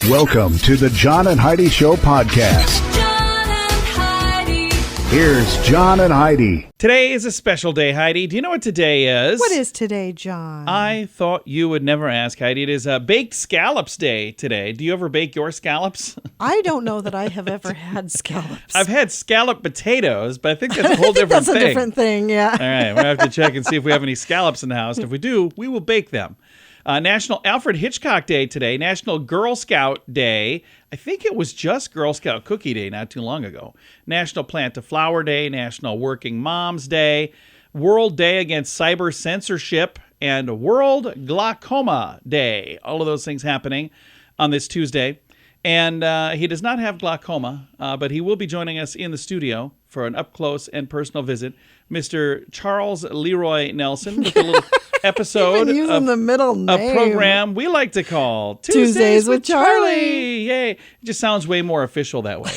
Welcome to the John and Heidi Show podcast. John and Heidi. Here's John and Heidi. Today is a special day, Heidi. Do you know what today is? What is today, John? I thought you would never ask, Heidi. It is Baked Scallops Day today. Do you ever bake your scallops? I don't know that I have ever had scallops. I've had scallop potatoes, but I think that's a whole different thing. That's a different thing, yeah. All right, we'll have to check and see if we have any scallops in the house. If we do, we will bake them. National Alfred Hitchcock Day today. National Girl Scout Day. I think it was just Girl Scout Cookie Day not too long ago. National Plant a Flower Day. National Working Moms Day. World Day Against Cyber Censorship. And World Glaucoma Day. All of those things happening on this Tuesday. And he does not have glaucoma, but he will be joining us in the studio for an up-close and personal visit. Mr. Charles Leroy Nelson with a little episode using the middle name. A program we like to call Tuesdays with Charlie. Yay. It just sounds way more official that way.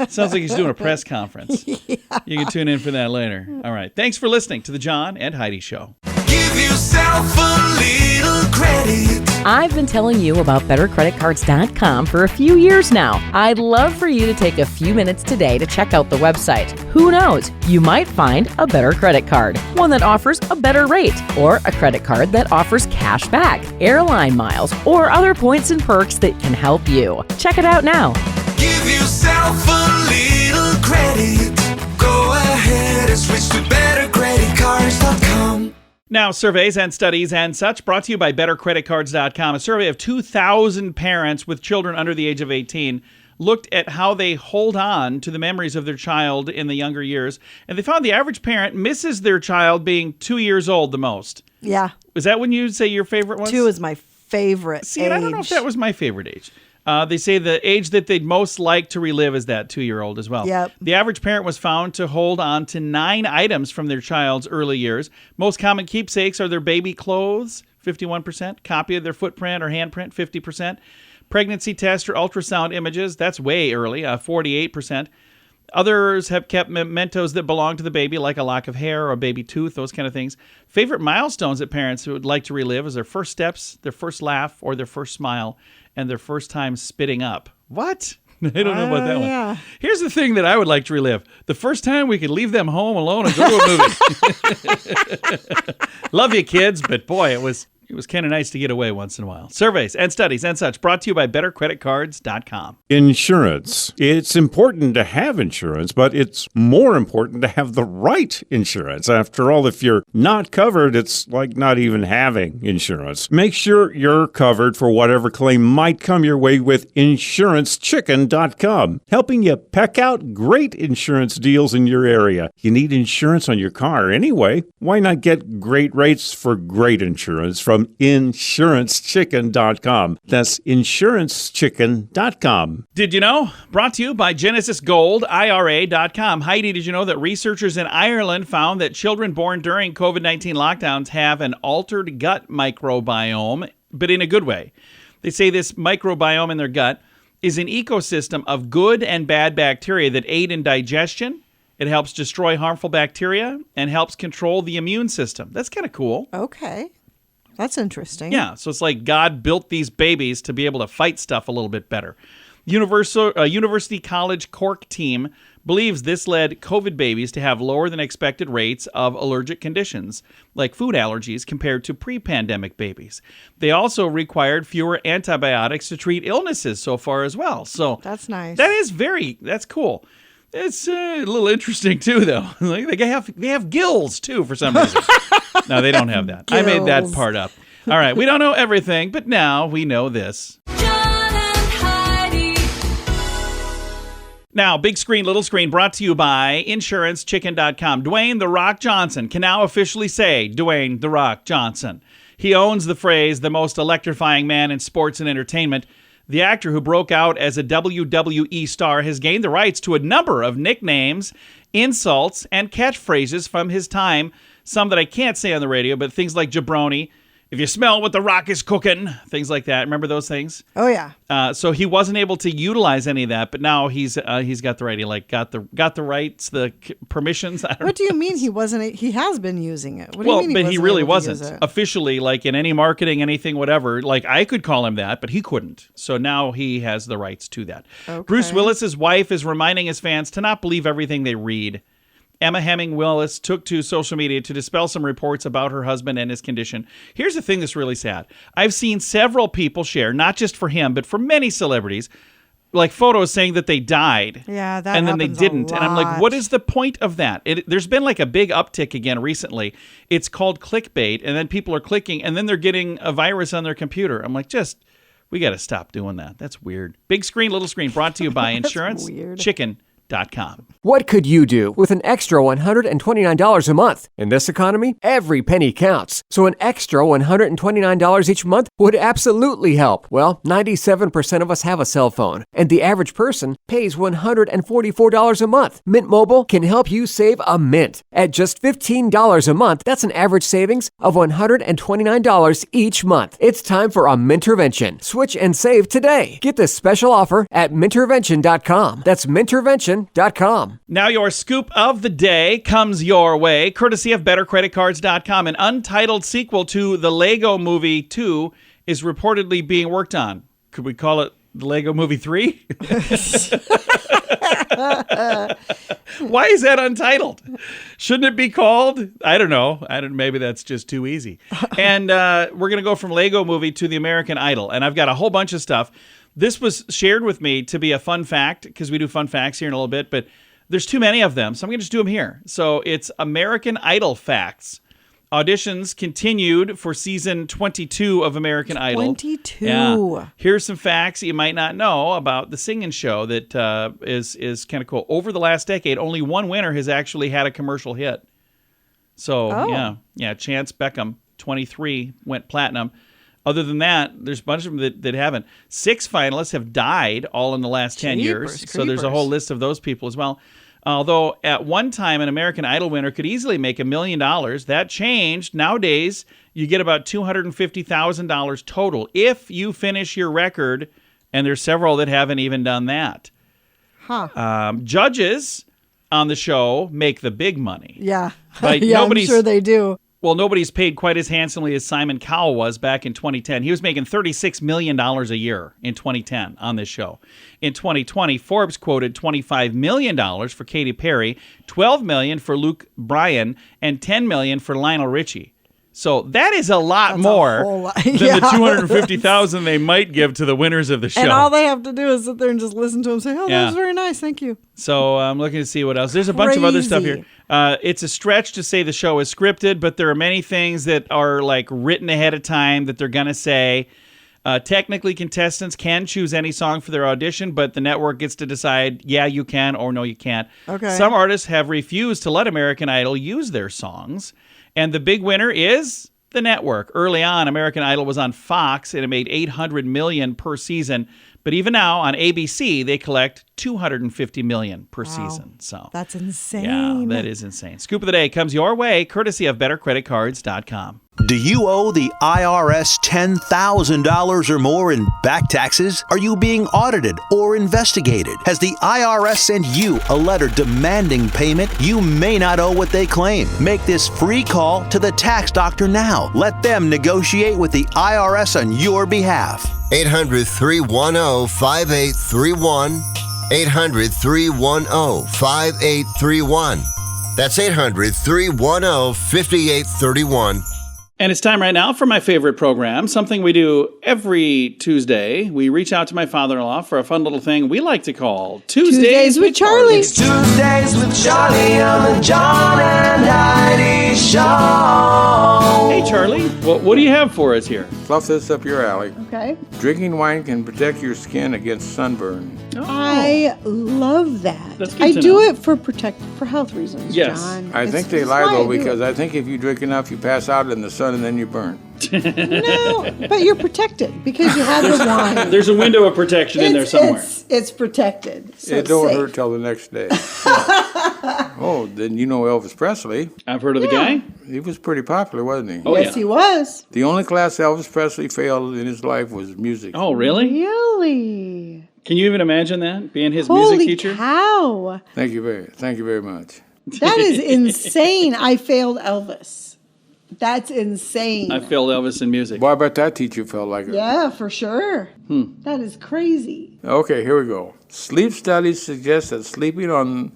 Sounds like he's doing a press conference. Yeah. You can tune in for that later. All right. Thanks for listening to the John and Heidi Show. Give yourself a little credit. I've been telling you about BetterCreditCards.com for a few years now. I'd love for you to take a few minutes today to check out the website. Who knows? You might find a better credit card, one that offers a better rate, or a credit card that offers cash back, airline miles, or other points and perks that can help you. Check it out now. Give yourself a little credit. Go ahead and switch to BetterCreditCards.com. Now, surveys and studies and such brought to you by BetterCreditCards.com. A survey of 2,000 parents with children under the age of 18 looked at how they hold on to the memories of their child in the younger years. And they found the average parent misses their child being 2 years old the most. Yeah. Is that when you say your favorite was? 2 is my favorite See, age. and I don't know if that was my favorite age. They say the age that they'd most like to relive is that 2-year-old as well. Yep. The average parent was found to hold on to 9 items from their child's early years. Most common keepsakes are their baby clothes, 51%. Copy of their footprint or handprint, 50%. Pregnancy test or ultrasound images, that's way early, 48%. Others have kept mementos that belong to the baby, like a lock of hair or a baby tooth, those kind of things. Favorite milestones that parents would like to relive is their first steps, their first laugh, or their first smile, and their first time spitting up. What? I don't know about that one. Yeah. Here's the thing that I would like to relive. The first time we could leave them home alone and go to a movie. Love you, kids, but boy, it was kind of nice to get away once in a while. Surveys and studies and such brought to you by BetterCreditCards.com. Insurance. It's important to have insurance, but it's more important to have the right insurance. After all, if you're not covered, it's like not even having insurance. Make sure you're covered for whatever claim might come your way with InsuranceChicken.com, helping you peck out great insurance deals in your area. You need insurance on your car anyway. Why not get great rates for great insurance from InsuranceChicken.com. That's InsuranceChicken.com. Did you know? Brought to you by GenesisGoldIRA.com. Heidi, did you know that researchers in Ireland found that children born during COVID-19 lockdowns have an altered gut microbiome, but in a good way? They say this microbiome in their gut is an ecosystem of good and bad bacteria that aid in digestion. It helps destroy harmful bacteria and helps control the immune system. That's kind of cool. Okay. That's interesting. Yeah, so it's like God built these babies to be able to fight stuff a little bit better. University College Cork team believes this led COVID babies to have lower than expected rates of allergic conditions, like food allergies, compared to pre-pandemic babies. They also required fewer antibiotics to treat illnesses so far as well. So that's nice. That's cool. It's a little interesting too, though. Like they have gills too for some reason. No, they don't have that. Gills. I made that part up. All right, we don't know everything, but now we know this. John and Heidi. Now, big screen, little screen, brought to you by InsuranceChicken.com. Dwayne "The Rock" Johnson can now officially say Dwayne "The Rock" Johnson. He owns the phrase "the most electrifying man in sports and entertainment." The actor who broke out as a WWE star has gained the rights to a number of nicknames, insults, and catchphrases from his time. Some that I can't say on the radio, but things like jabroni if you smell what the rock is cooking, things like that. Remember those things? Oh yeah. So he wasn't able to utilize any of that, but now he's got the right. He got the rights, the permissions. I don't know. What do you mean he wasn't? He has been using it. What do Well, you mean but he really able to use wasn't it? officially, like in any marketing, anything, whatever. Like I could call him that, but he couldn't. So now he has the rights to that. Okay. Bruce Willis's wife is reminding his fans to not believe everything they read. Emma Hemming Willis took to social media to dispel some reports about her husband and his condition. Here's the thing that's really sad. I've seen several people share, not just for him, but for many celebrities, like photos saying that they died. Yeah, that and then they happens a didn't. And I'm like, lot. what is the point of that? There's been like a big uptick again recently. It's called clickbait, and then people are clicking, and then they're getting a virus on their computer. I'm like, we got to stop doing that. That's weird. Big screen, little screen, brought to you by InsuranceChicken.com. What could you do with an extra $129 a month? In this economy, every penny counts. So an extra $129 each month would absolutely help. Well, 97% of us have a cell phone, and the average person pays $144 a month. Mint Mobile can help you save a mint. At just $15 a month, that's an average savings of $129 each month. It's time for a Mintervention. Switch and save today. Get this special offer at Mintervention.com. That's Mintervention.com. Now your scoop of the day comes your way, courtesy of BetterCreditCards.com. An untitled sequel to the Lego Movie 2 is reportedly being worked on. Could we call it the Lego Movie 3? Why is that untitled? Shouldn't it be called? I don't know. Maybe that's just too easy. And we're going to go from Lego Movie to the American Idol. And I've got a whole bunch of stuff. This was shared with me to be a fun fact, because we do fun facts here in a little bit, but there's too many of them, so I'm going to just do them here. So it's American Idol facts. Auditions continued for season 22 of American Idol. 22. Yeah. Here's some facts that you might not know about the singing show that is kind of cool. Over the last decade, only one winner has actually had a commercial hit. So, yeah, Chance Beckham, 23, went platinum. Other than that, there's a bunch of them that haven't. 6 finalists have died all in the last 10 years. So there's a whole list of those people as well. Although at one time, an American Idol winner could easily make $1 million. That changed. Nowadays, you get about $250,000 total if you finish your record, and there's several that haven't even done that. Judges on the show make the big money. Yeah. Like, yeah, I'm nobody's- sure they do. Well, nobody's paid quite as handsomely as Simon Cowell was back in 2010. He was making $36 million a year in 2010 on this show. In 2020, Forbes quoted $25 million for Katy Perry, $12 million for Luke Bryan, and $10 million for Lionel Richie. So that is a lot That's a more whole lot. than Yeah. the $250,000 they might give to the winners of the show. And all they have to do is sit there and just listen to him say, oh, Yeah. that was very nice. Thank you. So I'm looking to see what else. There's a bunch of other stuff here. Crazy. It's a stretch to say the show is scripted, but there are many things that are like written ahead of time that they're going to say. Technically, contestants can choose any song for their audition, but the network gets to decide, yeah, you can, or no, you can't. Okay. Some artists have refused to let American Idol use their songs, and the big winner is the network. Early on, American Idol was on Fox, and it made $800 million per season. But even now on ABC, they collect $250 million per season. So That's insane. yeah, that is insane. Scoop of the day comes your way, courtesy of BetterCreditCards.com. Do you owe the IRS $10,000 or more in back taxes? Are you being audited or investigated? Has the IRS sent you a letter demanding payment? You may not owe what they claim. Make this free call to the tax doctor now. Let them negotiate with the IRS on your behalf. 800-310-5831. 800-310-5831. That's 800-310-5831. And it's time right now for my favorite program, something we do every Tuesday. We reach out to my father-in-law for a fun little thing we like to call Tuesdays with Charlie. Tuesdays with Charlie on the John and Heidi Show. Hey, Charlie, what do you have for us here? Fluff this up your alley. Okay. Drinking wine can protect your skin against sunburn. I love that. That's good I to do know. it for health reasons, Yes. John. I think they it's lie why though, I do because it. I think if you drink enough, you pass out in the sun and then you burn. No, but you're protected because you have the wine. There's a window of protection in there somewhere. It's protected. So It it's don't safe. hurt till the next day. Oh, then you know Elvis Presley. I've heard of the guy. He was pretty popular, wasn't he? Oh, Yes, yeah. he was. The only class Elvis Presley failed in his life was music. Oh, really? Really? Can you even imagine that? Being his Holy music teacher? cow. Thank you very much. That is insane. I failed Elvis. That's insane. I failed Elvis in music. Well, I bet that teacher felt like it. Yeah, for sure. That is crazy. Okay, here we go. Sleep studies suggest that sleeping on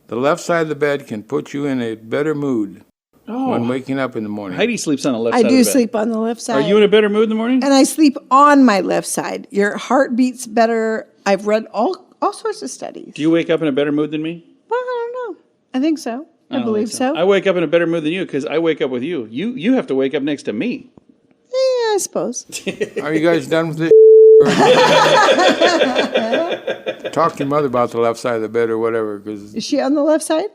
the left side of the bed can put you in a better mood when waking up in the morning. Heidi sleeps on the left I side of do the bed. sleep on the left side. Are you in a better mood in the morning? And I sleep on my left side. Your heart beats better. I've read all sorts of studies. Do you wake up in a better mood than me? Well, I don't know. I think so. I don't believe think so. I wake up in a better mood than you because I wake up with you. You have to wake up next to me. Yeah, I suppose. Are you guys done with this? Talk to your mother about the left side of the bed or whatever, because Is she on the left side?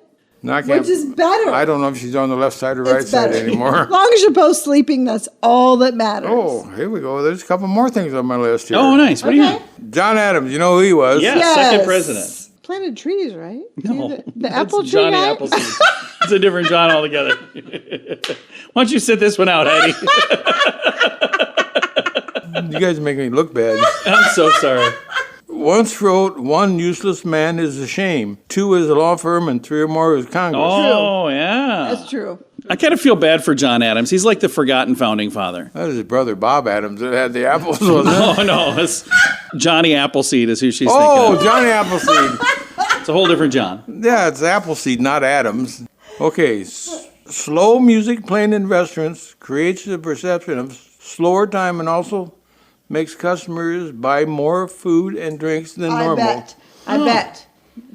Which is better. I don't know if she's on the left side or right It's side better. anymore. As long as you're both sleeping, that's all that matters. Oh, here we go. There's a couple more things on my list here. Oh, nice. What do you Okay. have? John Adams, you know who he was? Yeah, Yes. second president. Planted trees, right? No, The that's apple tree Johnny guy? Appleseed. It's a different John altogether. Why don't you sit this one out, Heidi? You guys make me look bad. I'm so sorry. Once wrote, "One useless man is a shame. Two is a law firm, and three or more is Congress." Oh, yeah. That's true. I kind of feel bad for John Adams. He's like the forgotten founding father. That was his brother Bob Adams that had the apples, wasn't it? Oh, no. It's Johnny Appleseed is who she's Oh, thinking of. Johnny Appleseed. It's a whole different John. Yeah, it's Appleseed, not Adams. Okay, slow music playing in restaurants creates the perception of slower time and also makes customers buy more food and drinks than normal. I bet.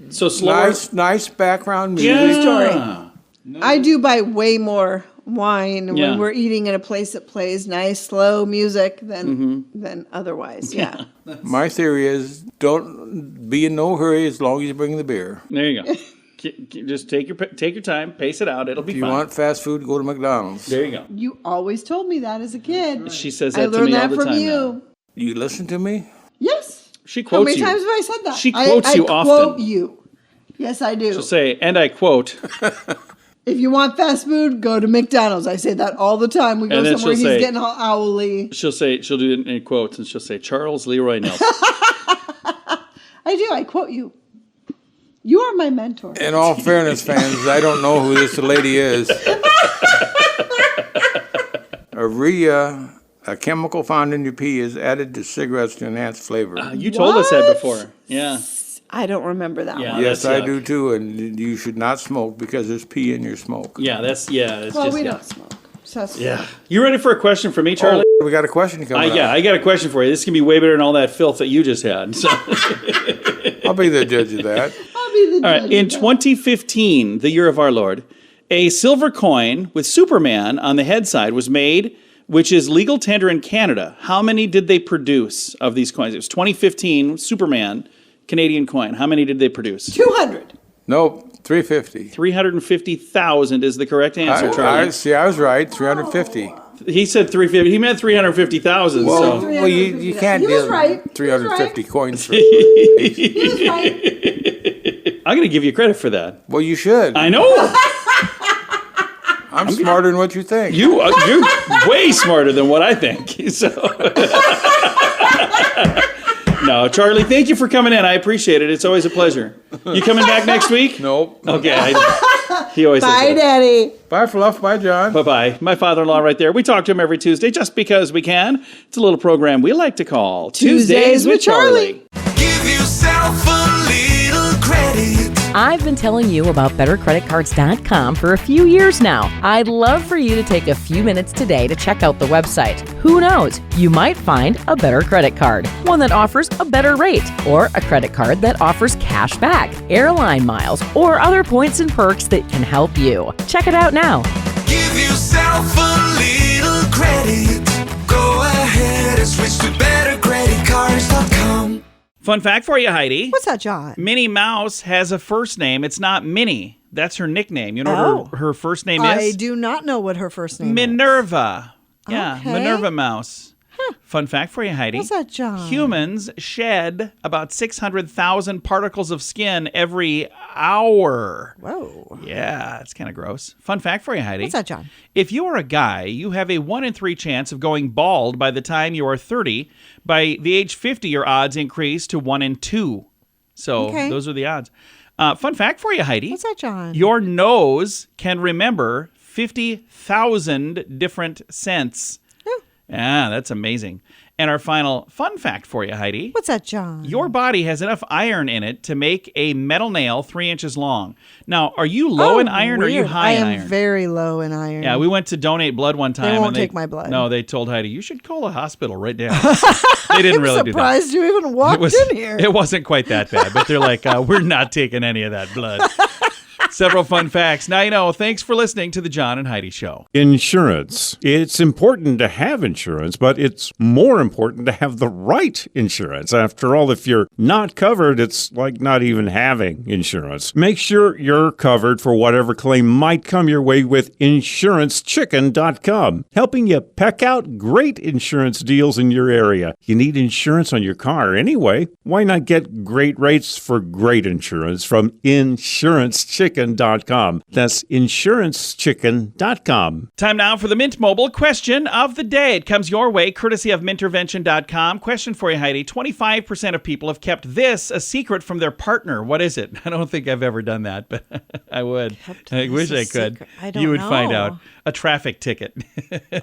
So slower. Nice background music. Yeah. I do buy way more wine Yeah. when we're eating in a place that plays nice, slow music than otherwise. Yeah. My theory is don't be in no hurry as long as you bring the beer. There you go. Just take your time, pace it out. It'll be If you fine. want fast food, go to McDonald's. There you go. You always told me that as a kid. She says I that to learned me all that the from time you. now. You listen to me? Yes. She How quotes many you. times have I said that? She quotes you I often. quote you. Yes, I do. She'll say, and I quote, If you want fast food, go to McDonald's. I say that all the time. We go And then somewhere, she'll he's say- getting all owly. she'll do it in quotes, and she'll say, Charles Leroy Nelson. I do. I quote you. You are my mentor. In all fairness, fans, I don't know who this lady is. Urea, a chemical found in your pee, is added to cigarettes to enhance flavor. You told us that What? before. Yeah. I don't remember that Yeah. one. Yes, that's I yuck. do too, and you should not smoke because there's pee in your smoke. Yeah, it's Well, just, we yeah. don't smoke. So that's Yeah. You ready for a question from me, Charlie? Oh, we got a question coming up. Yeah, I got a question for you. This can be way better than all that filth that you just had. So. I'll be the judge of that. I'll be the All right. judge In of that. 2015, the year of our Lord, a silver coin with Superman on the head side was made, which is legal tender in Canada. How many did they produce of these coins? It was 2015 Superman Canadian coin. How many did they produce? 200. Nope, 350. 350,000 is the correct answer, Charlie. I was right, 350. He said 350. He meant 350,000. Well, So. you can't He was give right. He was 350 coins for He was right. I'm going to give you credit for that. Well, you should. I know. I'm smarter than what you think. You're way smarter than what I think. So. No, Charlie, thank you for coming in. I appreciate it. It's always a pleasure. You coming back next week? Nope. Okay. He always says Bye, that. Daddy. Bye, Fluff. Bye, John. Bye-bye. My father-in-law right there. We talk to him every Tuesday just because we can. It's a little program we like to call Tuesdays with Charlie. Give yourself a little credit. I've been telling you about bettercreditcards.com for a few years now. I'd love for you to take a few minutes today to check out the website. Who knows? You might find a better credit card, one that offers a better rate, or a credit card that offers cash back, airline miles, or other points and perks that can help you. Check it out now. Give yourself a little credit. Go ahead and switch to bettercreditcards.com. Fun fact for you, Heidi. What's that, John? Minnie Mouse has a first name. It's not Minnie. That's her nickname. You know what her first name I is? do not know what her first name is. Minerva. Yeah, Okay. Minerva Mouse. Fun fact for you, Heidi. What's that, John? Humans shed about 600,000 particles of skin every hour. Whoa. Yeah, it's kind of gross. Fun fact for you, Heidi. What's that, John? If you are a guy, you have a 1 in 3 chance of going bald by the time you are 30. By the age 50, your odds increase to 1 in 2. So those are the odds. Fun fact for you, Heidi. What's that, John? Your nose can remember 50,000 different scents. Yeah, that's amazing. And our final fun fact for you, Heidi. What's that, John? Your body has enough iron in it to make a metal nail 3 inches long. Now, are you low in iron or are you weird. high in I iron? am very low in iron. Yeah, we went to donate blood one time. They won't and take my blood. No, they told Heidi, you should call a hospital right now. They didn't really do that. I'm surprised you even walked in here. It wasn't quite that bad, but they're like, we're not taking any of that blood. Several fun facts. Now you know. Thanks for listening to the John and Heidi Show. Insurance. It's important to have insurance, but it's more important to have the right insurance. After all, if you're not covered, it's like not even having insurance. Make sure you're covered for whatever claim might come your way with InsuranceChicken.com, helping you peck out great insurance deals in your area. You need insurance on your car anyway. Why not get great rates for great insurance from InsuranceChicken.com? That's InsuranceChicken.com. Time now for the Mint Mobile question of the day. It comes your way courtesy of Mintervention.com. Question for you, Heidi. 25% of people have kept this a secret from their partner. What is it? I don't think I've ever done that, but I would. I wish I could. I don't You would know. find out. A traffic ticket.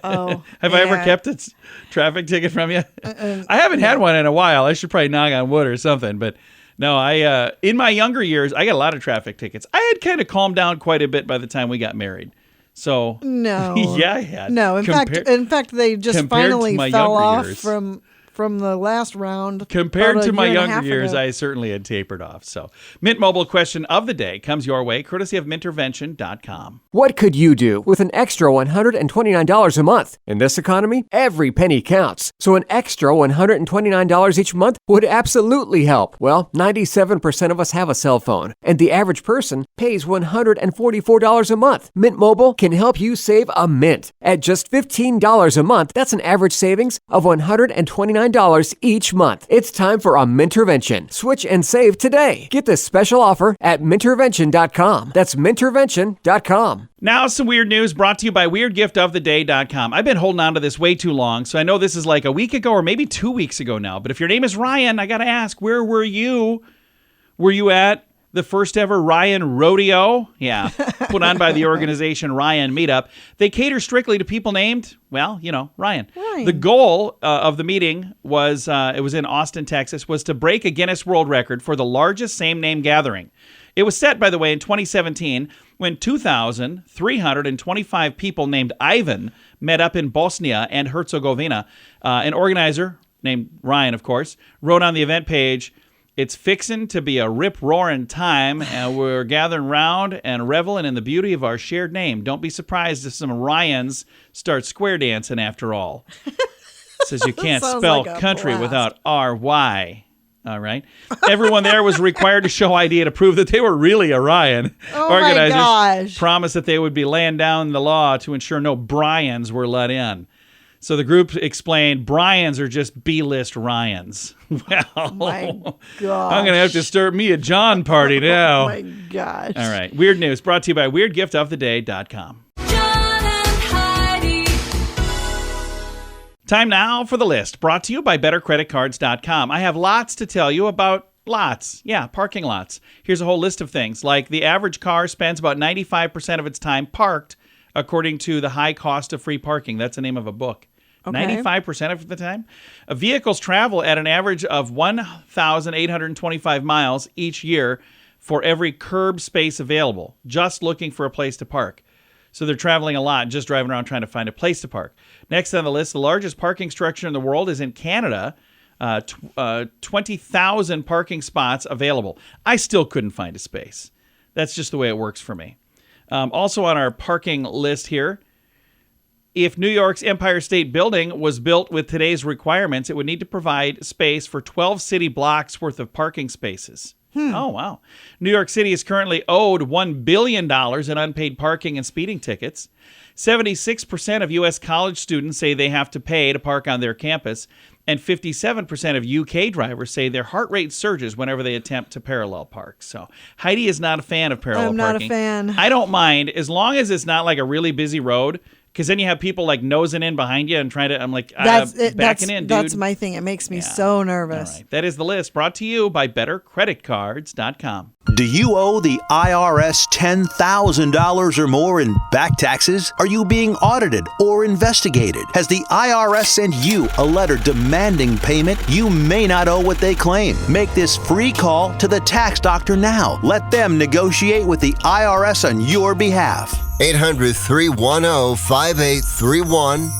Oh, Have I ever kept a traffic ticket from you? I haven't had one in a while. I should probably knock on wood or something, but no, in my younger years, I got a lot of traffic tickets. I had kind of calmed down quite a bit by the time we got married. So no, yeah, I had. No, in fact, they just finally fell off from the last round. Compared to my younger years, ago. I certainly had tapered off. So, Mint Mobile question of the day comes your way, courtesy of Mintervention.com. What could you do with an extra $129 a month? In this economy, every penny counts. So an extra $129 each month would absolutely help. Well, 97% of us have a cell phone, and the average person pays $144 a month. Mint Mobile can help you save a mint. At just $15 a month, that's an average savings of $129 each month. It's time for a Mintervention. Switch and save today. Get this special offer at Mintervention.com. That's Mintervention.com. Now, some weird news brought to you by WeirdGiftOfTheDay.com. I've been holding on to this way too long, so I know this is like a week ago or maybe 2 weeks ago now. But if your name is Ryan, I got to ask, where were you? Were you at the first ever Ryan Rodeo? Yeah, put on by the organization Ryan Meetup. They cater strictly to people named, well, you know, Ryan. The goal of the meeting was, it was in Austin, Texas, was to break a Guinness World Record for the largest same-name gathering. It was set, by the way, in 2017 when 2,325 people named Ivan met up in Bosnia and Herzegovina. An organizer, named Ryan, of course, wrote on the event page, "It's fixin' to be a rip-roaring time, and we're gathering round and reveling in the beauty of our shared name. Don't be surprised if some Ryans start square dancing after all." Says you can't spell like a country blast. without R-Y. All right. Everyone there was required to show ID to prove that they were really a Ryan. Oh my gosh. Promised that they would be laying down the law to ensure no Bryans were let in. So the group explained, Bryans are just B-list Ryans. Well, My gosh. I'm going to have to start me a John party now. Oh my gosh. All right. Weird news brought to you by WeirdGiftOfTheDay.com. John and Heidi. Time now for the list, brought to you by BetterCreditCards.com. I have lots to tell you about lots. Yeah, parking lots. Here's a whole list of things, like the average car spends about 95% of its time parked, according to The High Cost of Free Parking. That's the name of a book. Okay. 95% of the time. Vehicles travel at an average of 1,825 miles each year for every curb space available, just looking for a place to park. So they're traveling a lot, just driving around trying to find a place to park. Next on the list, the largest parking structure in the world is in Canada. 20,000 parking spots available. I still couldn't find a space. That's just the way it works for me. Also on our parking list here, if New York's Empire State Building was built with today's requirements, it would need to provide space for 12 city blocks worth of parking spaces. Oh, wow. New York City is currently owed $1 billion in unpaid parking and speeding tickets. 76% of U.S. college students say they have to pay to park on their campus. And 57% of UK drivers say their heart rate surges whenever they attempt to parallel park. So Heidi is not a fan of parallel I'm parking. not a fan. I don't mind as long as it's not like a really busy road. Because then you have people like nosing in behind you and trying to, I'm like, backing in, dude. That's my thing. It makes me so nervous. All right. That is the list brought to you by BetterCreditCards.com. Do you owe the IRS $10,000 or more in back taxes? Are you being audited or investigated? Has the IRS sent you a letter demanding payment? You may not owe what they claim. Make this free call to the tax doctor now. Let them negotiate with the IRS on your behalf. 800-310-5831.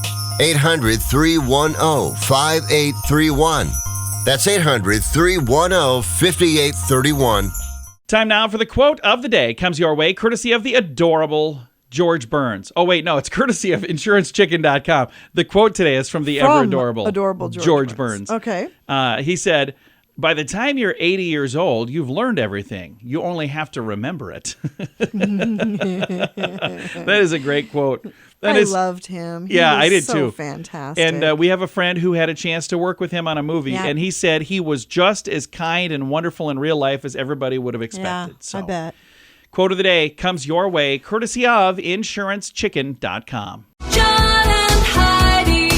800-310-5831. That's 800-310-5831. Time now for the quote of the day. Comes your way courtesy of the adorable George Burns. Oh, wait, no, it's courtesy of InsuranceChicken.com. The quote today is from the ever-adorable adorable George Burns. Okay. He said, by the time you're 80 years old, you've learned everything. You only have to remember it. That is a great quote. I loved him. He was I did so too. Fantastic. And we have a friend who had a chance to work with him on a movie, Yeah. and he said he was just as kind and wonderful in real life as everybody would have expected. I bet. Quote of the day comes your way courtesy of InsuranceChicken.com. John and Heidi.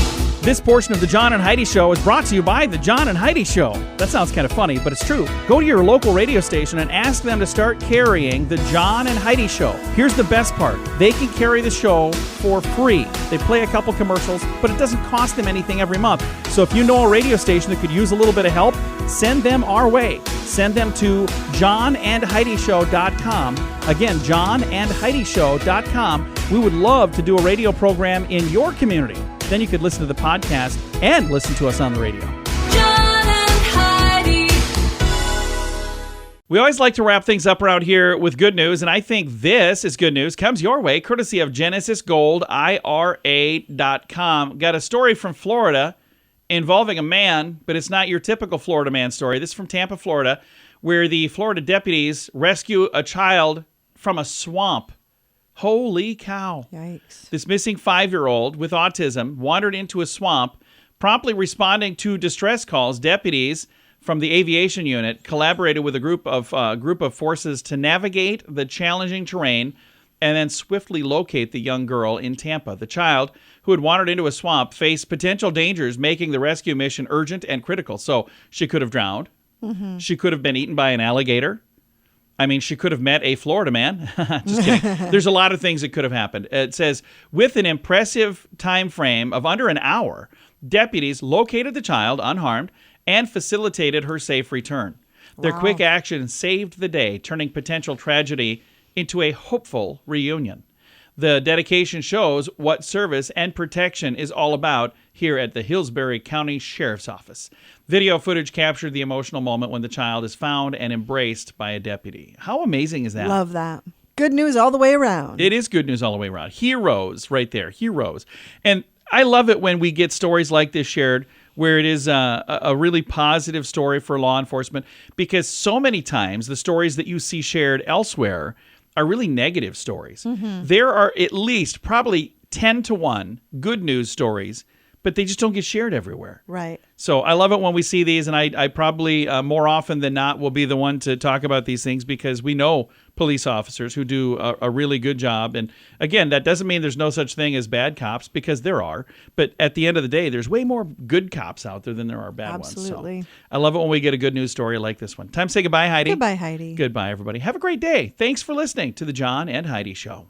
This portion of the John and Heidi Show is brought to you by the John and Heidi Show. That sounds kind of funny, but it's true. Go to your local radio station and ask them to start carrying the John and Heidi Show. Here's the best part. They can carry the show for free. They play a couple commercials, but it doesn't cost them anything every month. So if you know a radio station that could use a little bit of help, send them our way. Send them to johnandheidishow.com. Again, johnandheidishow.com. We would love to do a radio program in your community. Then you could listen to the podcast and listen to us on the radio. John and Heidi. We always like to wrap things up around here with good news, and I think this is good news. Comes your way courtesy of GenesisGoldIRA.com. Got a story from Florida involving a man, but it's not your typical Florida man story. This is from Tampa, Florida, where the Florida deputies rescue a child from a swamp. Holy cow. Yikes. This missing 5-year-old with autism wandered into a swamp. Promptly responding to distress calls, deputies from the aviation unit collaborated with a group of forces to navigate the challenging terrain and then swiftly locate the young girl in Tampa. The child, who had wandered into a swamp, faced potential dangers, making the rescue mission urgent and critical. So she could have drowned. Mm-hmm. She could have been eaten by an alligator. I mean, she could have met a Florida man. Just kidding. There's a lot of things that could have happened. It says, with an impressive time frame of under an hour, deputies located the child unharmed and facilitated her safe return. Their quick action saved the day, turning potential tragedy into a hopeful reunion. The dedication shows what service and protection is all about here at the Hillsbury County Sheriff's Office. Video footage captured the emotional moment when the child is found and embraced by a deputy. How amazing is that? Love that. Good news all the way around. It is good news all the way around. Heroes right there. Heroes. And I love it when we get stories like this shared where it is a really positive story for law enforcement, because so many times the stories that you see shared elsewhere are really negative stories. Mm-hmm. There are at least probably 10 to 1 good news stories, but they just don't get shared everywhere. Right. So I love it when we see these, and I probably more often than not will be the one to talk about these things because we know police officers who do a really good job. And again, that doesn't mean there's no such thing as bad cops, because there are. But at the end of the day, there's way more good cops out there than there are bad ones. Absolutely. So I love it when we get a good news story like this one. Time to say goodbye, Heidi. Goodbye, Heidi. Goodbye, everybody. Have a great day. Thanks for listening to the John and Heidi Show.